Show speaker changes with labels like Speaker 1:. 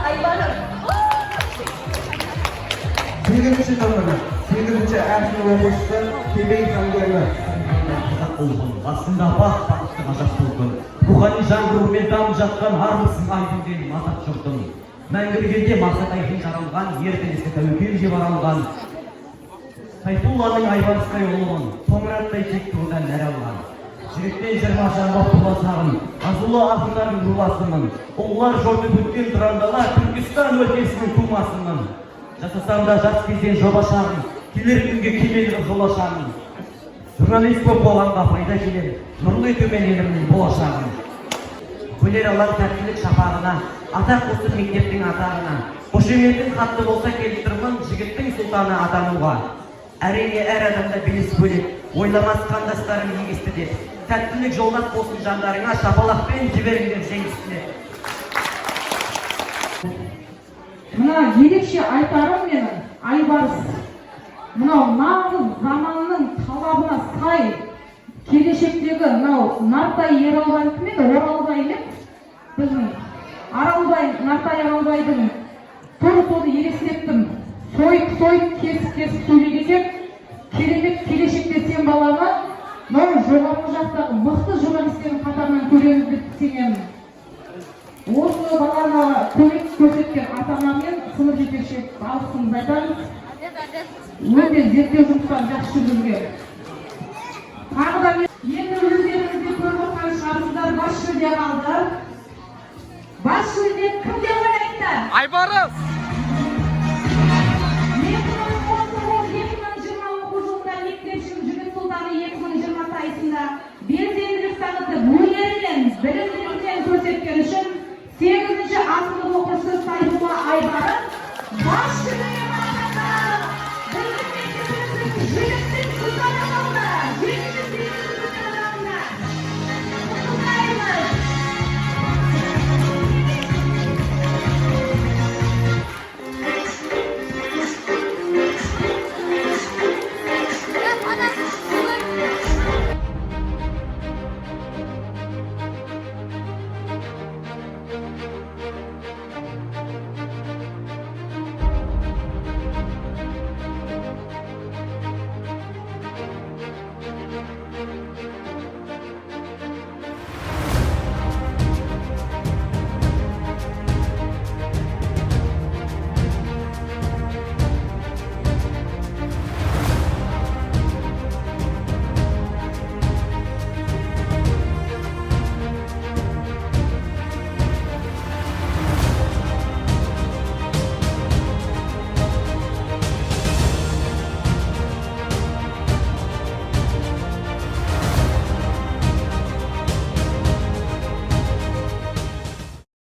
Speaker 1: Айбарым.
Speaker 2: 8-ші тамыры, 8-ші әрсін оқушысы Кебей Сангойны.
Speaker 3: Қазақ болғын, басында бақытты қазақ болғын. Рухани жаңғырумен дамып жатқан армысың айдың атап жұртың. Мәңгілігінде мақсат айқын жаралған, ертеңісі тәуекел жеп аралған. Сайфулланың Айбарыстай ұлымын, тоңыраттай тек тұрдан нәр алған. Жүректен жырма жармап тұласағын, азулы ақындардың руласымын. Ұлылар жорды өткен тұрандала, Түркістан өлкесінің тумасымын. Жасасам да жас кезден жоба шағын, келер күнге кемелгі жолашағын. Журналист көп болғанға пайда келер, нұрлы төмен елімнің болашағын. Көлер алар тәттілік шапағына, атақ қосып мектептің атағына. Қошеметтің қатты болса келіп тұрмын, жігіттің сұлтаны атануға. Әрине әр адамда белес бөлек, ойламас қандастарым егесті деп. Тәттілік жолдас болсын жандарыңа, шапалақпен жіберіңдер жеңістіне.
Speaker 4: Мына ерекше айтарым менің Айбарыс. Мынау нағыз заманның талабына сай келешектегі мынау Нартай Ералбай кім еді? Оралбай ме? Біздің Аралбай, Нартай Аралбайдың тоны елестеттім. Сойып, кесіп сөйлегенде керемет келешекте сен баланы мынау жоғарғы жақтағы мықты журналистердің қатарынан көреміз деп сенемін. Осы баланы көмек көрсеткен ата-анамен сынып жетекші алғысымызды айтамыз. Өте зерттеу жұмыстарын жақсы жүргізген.